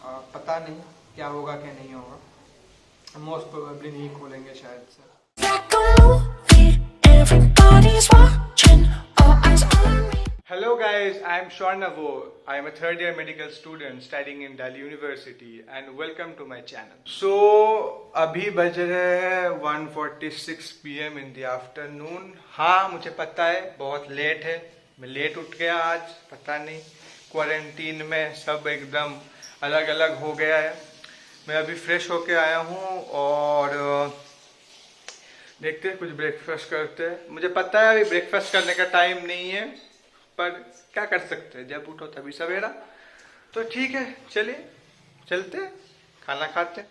पता नहीं क्या होगा क्या नहीं होगा, मोस्ट प्रोबेबली नहीं खोलेंगे शायद से। Hello guys, I am Swarnavo. I am a third year medical student studying in Delhi University and welcome to my channel. So अभी बज रहे हैं 1:46 PM in the afternoon. हाँ मुझे पता है बहुत लेट है, मैं लेट उठ गया आज, पता नहीं क्वारंटीन में सब एकदम अलग अलग हो गया है। मैं अभी फ्रेश होके आया हूँ और देखते हैं कुछ ब्रेकफास्ट करते हैं। मुझे पता है अभी ब्रेकफास्ट करने का टाइम नहीं है, पर क्या कर सकते हैं, जब उठो तभी सवेरा। तो ठीक है, चलिए चलते हैं, खाना खाते हैं।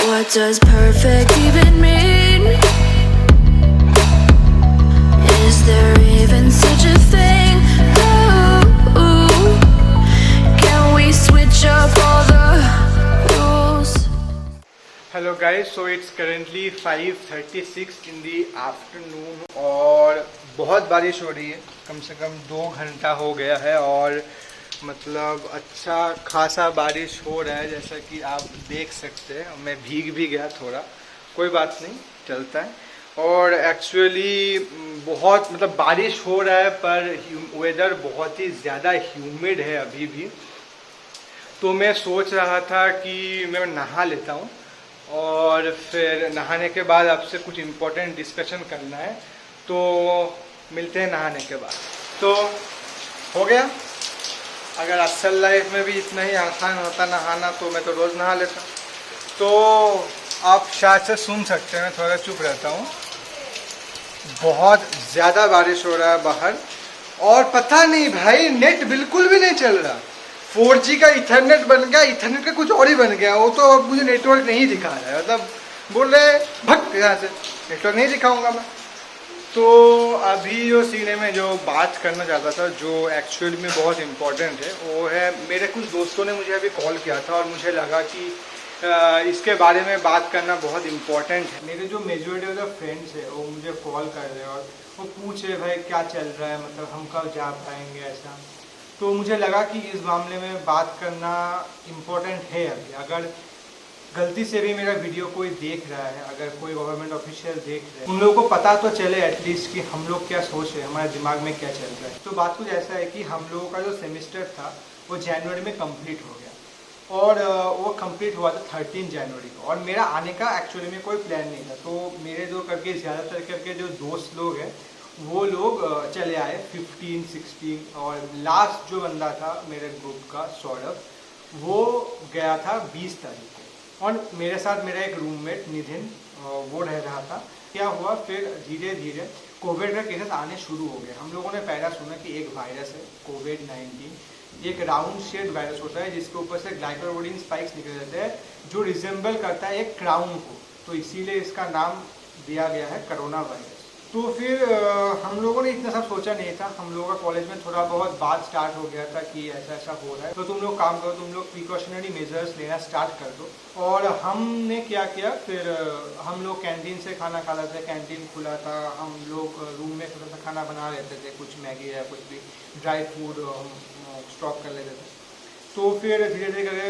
What does perfect even mean? Is there even such a thing? Ooh, can we switch up all the rules? Hello guys, so it's currently 5:36 in the afternoon और बहुत बारिश हो रही है। कम से कम 2 घंटा हो गया है और मतलब अच्छा खासा बारिश हो रहा है, जैसा कि आप देख सकते हैं। मैं भीग भी गया थोड़ा, कोई बात नहीं, चलता है। और एक्चुअली बहुत मतलब बारिश हो रहा है पर वेदर बहुत ही ज़्यादा ह्यूमिड है अभी भी। तो मैं सोच रहा था कि मैं नहा लेता हूँ और फिर नहाने के बाद आपसे कुछ इम्पोर्टेंट डिस्कशन करना है, तो मिलते हैं नहाने के बाद। तो हो गया। अगर असल लाइफ में भी इतना ही आसान होता नहाना तो मैं तो रोज़ नहा लेता। तो आप शायद से सुन सकते हैं मैं थोड़ा चुप रहता हूँ। बहुत ज़्यादा बारिश हो रहा है बाहर और पता नहीं भाई नेट बिल्कुल भी नहीं चल रहा। 4G का इथरनेट बन गया, इथरनेट का कुछ और ही बन गया। वो तो अब मुझे नेटवर्क नहीं दिखा रहा है, मतलब बोल रहे भग यहाँ से, नेटवर्क नहीं दिखाऊंगा मैं। तो अभी जो सीने में जो बात करना चाहता था, जो एक्चुअली में बहुत इम्पोर्टेंट है, वो है मेरे कुछ दोस्तों ने मुझे अभी कॉल किया था और मुझे लगा कि इसके बारे में बात करना बहुत इम्पोर्टेंट है। मेरे जो मेजॉरिटी ऑफ द फ्रेंड्स है वो मुझे कॉल कर रहे हैं और वो पूछ रहे भाई क्या चल रहा है, मतलब हम कब जा पाएंगे ऐसा। तो मुझे लगा कि इस मामले में बात करना इम्पोर्टेंट है। अभी अगर गलती से भी मेरा वीडियो कोई देख रहा है, अगर कोई गवर्नमेंट ऑफिशियल देख रहे हैं, उन लोगों को पता तो चले एटलीस्ट कि हम लोग क्या सोच रहे हैं, हमारे दिमाग में क्या चल रहा है। तो बात कुछ ऐसा है कि हम लोगों का जो सेमेस्टर था वो जनवरी में कंप्लीट हो गया और वो कंप्लीट हुआ था 13 जनवरी को। और मेरा आने का एक्चुअली में कोई प्लान नहीं था। तो मेरे जो करके ज़्यादातर करके जो दोस्त लोग हैं वो लोग चले आए 15, 16 और लास्ट जो बंदा था मेरे ग्रुप का सौरभ, वो गया था 20 तारीख को। और मेरे साथ मेरा एक रूममेट निधिन वो रह रहा था। क्या हुआ फिर धीरे धीरे कोविड का केसेस आने शुरू हो गए। हम लोगों ने पहला सुना कि एक वायरस है कोविड-19, एक राउंड शेड वायरस होता है जिसके ऊपर से ग्लाइकोप्रोटीन स्पाइक्स निकल जाते हैं जो रिजेंबल करता है एक क्राउन को, तो इसीलिए इसका नाम दिया गया है कोरोना वायरस। तो फिर हम लोगों ने इतना सब सोचा नहीं था। हम लोगों का कॉलेज में थोड़ा बहुत बात स्टार्ट हो गया था कि ऐसा ऐसा हो रहा है, तो तुम लोग काम करो, तुम लोग प्रिकॉशनरी मेजर्स लेना स्टार्ट कर दो। और हमने क्या किया, फिर हम लोग कैंटीन से खाना खा रहे थे, कैंटीन खुला था, हम लोग रूम में थोड़ा सा खाना बना लेते थे, कुछ मैगी या कुछ भी ड्राई फूड हम स्टॉक कर लेते थे। तो फिर धीरे धीरे करके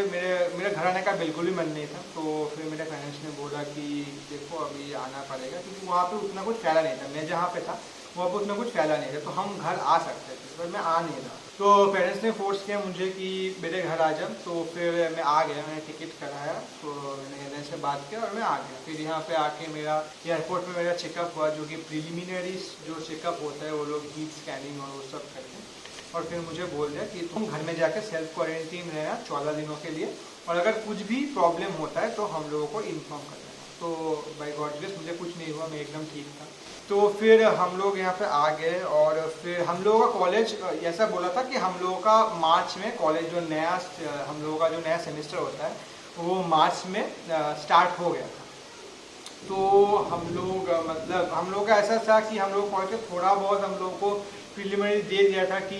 मेरे घर आने का बिल्कुल भी मन नहीं था। तो फिर मेरे पेरेंट्स ने बोला कि देखो अभी आना पड़ेगा, क्योंकि वहाँ पे उतना कुछ फैला नहीं था। मैं जहाँ पे था वहाँ पे उतना कुछ फैला नहीं था, तो हम घर आ सकते थे, पर मैं आ नहीं रहा। तो पेरेंट्स ने फोर्स किया मुझे कि मेरे घर आ जा। तो फिर मैं आ गया, मैंने टिकट कराया, तो मैंने एजेंट से बात किया और मैं आ गया। फिर यहाँ पे आके मेरा एयरपोर्ट में मेरा चेकअप हुआ, जो कि प्रिलिमिनरी जो चेकअप होता है वो लोग हीट स्कैनिंग और वो सब करते हैं। और फिर मुझे बोल दिया कि तुम घर में जाकर सेल्फ क्वारंटीन रहना 14 दिनों के लिए, और अगर कुछ भी प्रॉब्लम होता है तो हम लोगों को इन्फॉर्म कर देना। तो बाय गॉड ग्रेस मुझे कुछ नहीं हुआ, मैं एकदम ठीक था। तो फिर हम लोग यहाँ पे आ गए और फिर हम लोगों का कॉलेज ऐसा बोला था कि हम लोगों का मार्च में कॉलेज जो नया हम लोगों का जो नया सेमेस्टर होता है वो मार्च में स्टार्ट हो गया था। तो हम लोग मतलब हम लोग का ऐसा था कि हम लोग पढ़ के थोड़ा बहुत हम लोग को प्रिलिमिनरी दे दिया था कि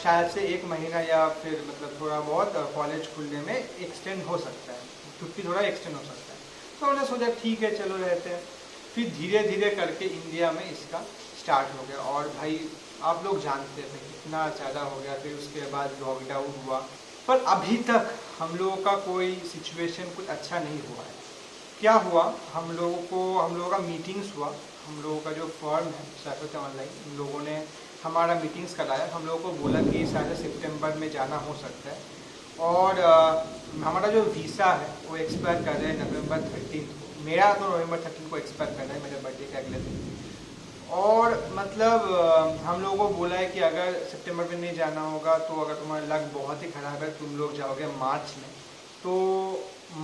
शायद से 1 महीना या फिर मतलब थोड़ा बहुत कॉलेज खुलने में एक्सटेंड हो सकता है, छुट्टी थोड़ा एक्सटेंड हो सकता है। तो हमने सोचा ठीक है चलो रहते हैं। फिर धीरे धीरे करके इंडिया में इसका स्टार्ट हो गया। और भाई आप लोग जानते थे कितना ज़्यादा हो गया, फिर उसके बाद लॉकडाउन हुआ, पर अभी तक हम लोगों का कोई सिचुएशन कुछ अच्छा नहीं हुआ है। क्या हुआ, हम लोगों का मीटिंग्स हुआ, हम लोगों का जो फर्म है सैफर्ट ऑनलाइन, उन लोगों ने हमारा मीटिंग्स कराया, हम लोगों को बोला कि शायद सितंबर में जाना हो सकता है। और हमारा जो वीज़ा है वो एक्सपायर कर रहा है नवंबर 13 को। मेरा तो नवंबर 13 को एक्सपायर कर रहा है, मेरे बर्थडे के अगले दिन। और मतलब हम लोगों को बोला है कि अगर सितंबर में नहीं जाना होगा तो अगर तुम्हारा लक बहुत ही ख़राब है तुम लोग जाओगे मार्च में। तो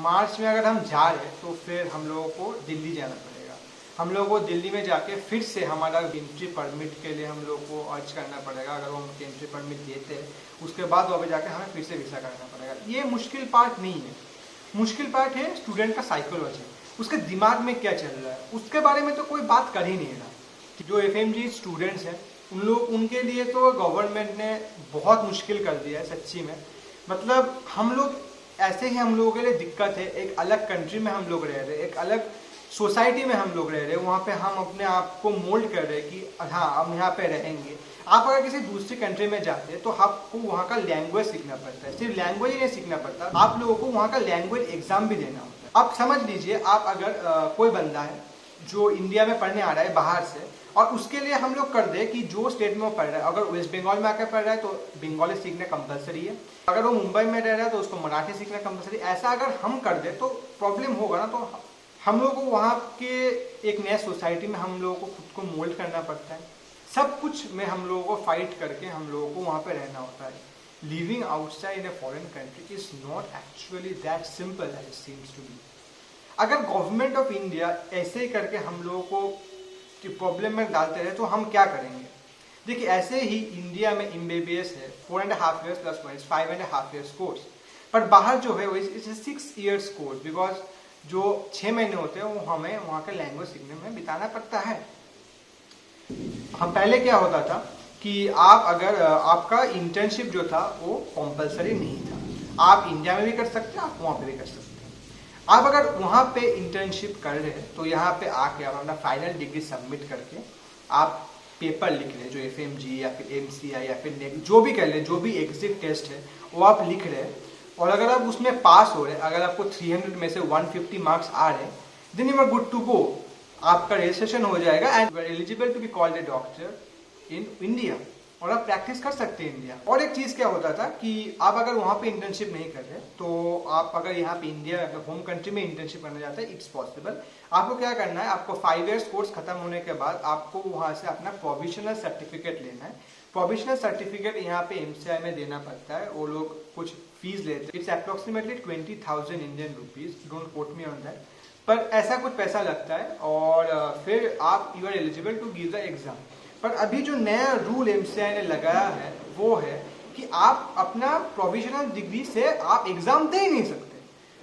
मार्च में अगर हम जा रहे हैं तो फिर हम लोगों को दिल्ली जाना पड़ेगा। हम लोगों को दिल्ली में जाके फिर से हमारा एंट्री परमिट के लिए हम लोग को अर्ज करना पड़ेगा। अगर वो हम एंट्री परमिट देते हैं उसके बाद वहाँ पे जाके हमें फिर से वीज़ा करना पड़ेगा। ये मुश्किल पार्ट नहीं है, मुश्किल पार्ट है स्टूडेंट का साइकोलॉजी, उसके दिमाग में क्या चल रहा है, उसके बारे में तो कोई बात कर ही नहीं रहा। जो FMG स्टूडेंट्स हैं उनके लिए तो गवर्नमेंट ने बहुत मुश्किल कर दिया है सच्ची में। मतलब हम लोग ऐसे ही, हम लोगों के लिए दिक्कत है, एक अलग कंट्री में हम लोग रह रहे हैं, एक अलग सोसाइटी में हम लोग रह रहे हैं, वहाँ पे हम अपने आप को मोल्ड कर रहे हैं कि हाँ हम यहाँ पे रहेंगे। आप अगर किसी दूसरी कंट्री में जाते हैं तो आपको वहाँ का लैंग्वेज सीखना पड़ता है, सिर्फ लैंग्वेज ही नहीं सीखना पड़ता, आप लोगों को वहाँ का लैंग्वेज एग्जाम भी देना होता है। आप समझ लीजिए, आप अगर कोई बंदा है जो इंडिया में पढ़ने आ रहा है बाहर से, और उसके लिए हम लोग कर दे कि जो स्टेट में वो पढ़ रहा है, अगर वेस्ट बंगाल में आकर पढ़ रहा है तो बंगाली सीखना कंपलसरी है, अगर वो मुंबई में रह रहा है तो उसको मराठी सीखना कंपलसरी। ऐसा अगर हम कर दे तो प्रॉब्लम होगा ना। तो हम लोगों को वहाँ के एक नया सोसाइटी में हम लोगों को खुद को मोल्ड करना पड़ता है, सब कुछ में हम लोगों को फाइट करके हम लोगों को वहाँ पे रहना होता है। Living outside in a foreign country is not actually that simple as it seems to be. अगर गवर्नमेंट ऑफ इंडिया ऐसे ही करके हम लोगों को प्रॉब्लम में डालते रहे तो हम क्या करेंगे। देखिए, ऐसे ही इंडिया में MBBS है 4.5 years प्लस 5.5 years कोर्स, पर बाहर जो है वो 6 years कोर्स, बिकॉज जो 6 महीने होते हैं वो हमें वहाँ के लैंग्वेज सीखने में बिताना पड़ता है। हम पहले क्या होता था कि आप अगर आपका इंटर्नशिप जो था वो कंपलसरी नहीं था, आप इंडिया में भी कर सकते हैं, आप वहाँ पे भी कर सकते हैं। आप अगर वहाँ पे इंटर्नशिप कर रहे हैं तो यहाँ पे आके आप अपना फाइनल डिग्री सबमिट करके आप पेपर लिख रहे हैं, जो FMG या फिर MCI या फिर NEC जो भी कर रहे हैं, जो भी एग्जिट टेस्ट है वो आप लिख रहे हैं। और अगर आप उसमें पास हो रहे हैं, अगर आपको 300 में से 150 मार्क्स आ रहे हैं, then you are good to go, आपका रजिस्ट्रेशन हो जाएगा and you are eligible to be called a doctor in India, और आप प्रैक्टिस कर सकते हैं इंडिया। और एक चीज़ क्या होता था कि आप अगर वहाँ पे इंटर्नशिप नहीं कर रहे तो आप अगर यहाँ पे इंडिया होम कंट्री में इंटर्नशिप करना चाहते हैं, इट्स पॉसिबल। आपको क्या करना है, आपको 5 years कोर्स खत्म होने के बाद आपको वहाँ से अपना प्रोविजनल सर्टिफिकेट लेना है। प्रोविजनल सर्टिफिकेट यहाँ पे MCI में देना पड़ता है, वो लोग कुछ फीस लेते हैं, it's approximately 20,000 Indian rupees, don't quote me on that, पर ऐसा कुछ पैसा लगता है। और फिर आप you are eligible to give the exam. पर अभी जो नया रूल MCI ने लगाया है वो है कि आप अपना प्रोविजनल डिग्री से आप एग्जाम दे ही नहीं सकते।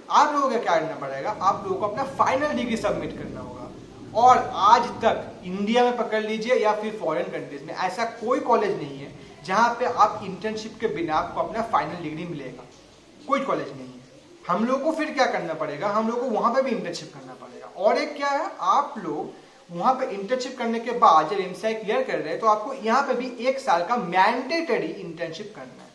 आप लोगों को क्या करना पड़ेगा, आप लोगों को अपना फाइनल डिग्री सबमिट करना होगा। और आज तक इंडिया में पकड़ लीजिए या फिर फॉरेन कंट्रीज में ऐसा कोई कॉलेज नहीं है जहाँ पे आप इंटर्नशिप के बिना आपको अपना फाइनल डिग्री मिलेगा, कोई कॉलेज नहीं है। हम लोग को फिर क्या करना पड़ेगा, हम लोग को वहाँ पे भी इंटर्नशिप करना पड़ेगा। और एक क्या है, आप लोग वहाँ पे इंटर्नशिप करने के बाद जब MCI क्लियर कर रहे हैं तो आपको यहाँ पे भी 1 साल का मैंडेटरी इंटर्नशिप करना है।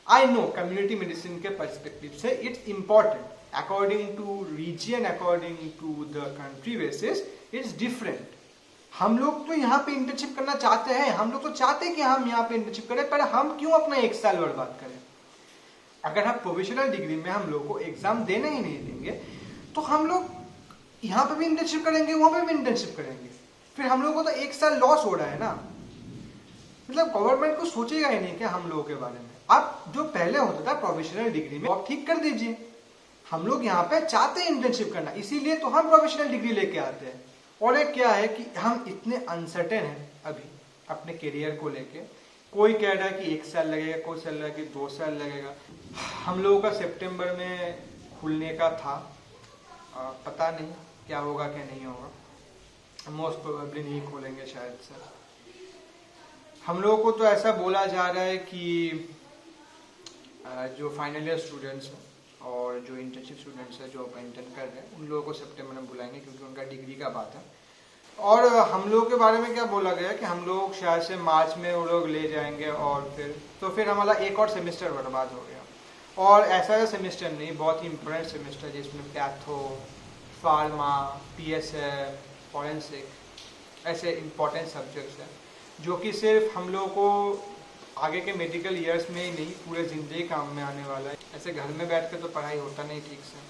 आई नो कम्युनिटी मेडिसिन के पर्सपेक्टिव से it's important, according to region, according to the country basis it's different. हम लोग तो यहाँ पे इंटर्नशिप करना चाहते हैं, हम लोग तो चाहते हैं कि हम यहाँ पे इंटर्नशिप करें, पर हम क्यों अपना 1 साल बर्बाद करें। अगर हम प्रोफेशनल डिग्री में हम लोग को एग्जाम देने ही नहीं देंगे तो हम लोग यहाँ पे भी इंटर्नशिप करेंगे, वहां पे भी इंटर्नशिप करेंगे, फिर हम लोगों को तो 1 साल लॉस हो रहा है ना। मतलब गवर्नमेंट को सोचेगा ही नहीं क्या हम लोगों के बारे में। अब जो पहले होता था प्रोफेशनल डिग्री में, आप ठीक कर दीजिए। हम लोग यहाँ पे चाहते हैं इंटर्नशिप करना, इसीलिए तो हम प्रोफेशनल डिग्री लेके आते हैं। और एक क्या है कि हम इतने अनसर्टेन हैं अभी अपने करियर को लेके। कोई कह रहा है कि 1 साल लगेगा, कोई कह रहा है कि 2 साल लगेगा। हम लोगों का सितंबर में खुलने का था, पता नहीं क्या होगा क्या नहीं होगा, मोस्ट प्रोबेबली नहीं खोलेंगे शायद से। हम लोगों को तो ऐसा बोला जा रहा है कि जो फाइनल ईयर स्टूडेंट्स हैं और जो इंटर्नशिप स्टूडेंट्स हैं जो इंटर्न कर रहे हैं उन लोगों को सितंबर में बुलाएंगे, क्योंकि उनका डिग्री का बात है। और हम लोग के बारे में क्या बोला गया कि हम लोग शायद से मार्च में वो लोग ले जाएंगे और फिर हमारा एक और सेमेस्टर बर्बाद हो गया। और ऐसा सेमेस्टर नहीं, बहुत ही इम्पोर्टेंट सेमेस्टर जिसमें पैथो, फार्मा, PSF, फॉरेंसिक ऐसे इम्पोर्टेंट सब्जेक्ट्स हैं जो कि सिर्फ हम लोगों को आगे के मेडिकल ईयर्स में ही नहीं पूरे ज़िंदगी काम में आने वाला है। ऐसे घर में बैठ के तो पढ़ाई होता नहीं ठीक से,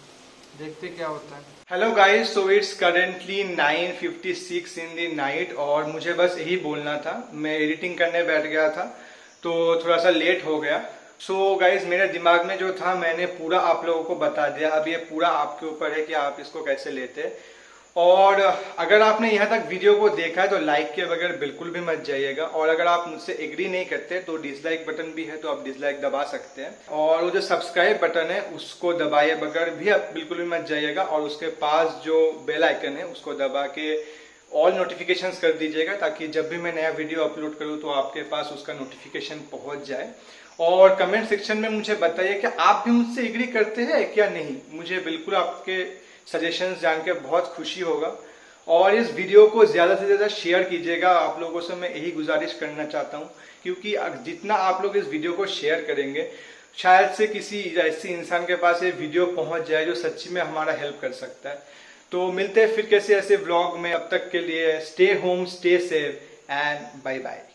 देखते क्या होता है। Hello guys, so it's currently 9:56 in the night और मुझे बस यही बोलना था। मैं एडिटिंग करने बैठ गया था तो थोड़ा सा लेट हो गया। सो गाइस, मेरे दिमाग में जो था मैंने पूरा आप लोगों को बता दिया। अब ये पूरा आपके ऊपर है कि आप इसको कैसे लेते हैं। और अगर आपने यहाँ तक वीडियो को देखा है तो लाइक के बगैर बिल्कुल भी मत जाइएगा। और अगर आप मुझसे एग्री नहीं करते तो डिसलाइक बटन भी है, तो आप डिसलाइक दबा सकते हैं। और वो जो सब्सक्राइब बटन है उसको दबाए बगैर भी आप बिल्कुल भी मत जाइएगा। और उसके पास जो बेल आइकन है उसको दबा के ऑल नोटिफिकेशंस कर दीजिएगा, ताकि जब भी मैं नया वीडियो अपलोड करूँ तो आपके पास उसका नोटिफिकेशन पहुँच जाए। और कमेंट सेक्शन में मुझे बताइए कि आप भी मुझसे एग्री करते हैं क्या नहीं। मुझे बिल्कुल आपके सजेशंस जान के बहुत खुशी होगा। और इस वीडियो को ज़्यादा से ज़्यादा शेयर कीजिएगा। आप लोगों से मैं यही गुजारिश करना चाहता हूँ, क्योंकि जितना आप लोग इस वीडियो को शेयर करेंगे शायद से किसी ऐसे इंसान के पास ये वीडियो पहुँच जाए जो सच्ची में हमारा हेल्प कर सकता है। तो मिलते हैं फिर कैसे ऐसे व्लॉग में। अब तक के लिए stay home, stay safe and bye bye.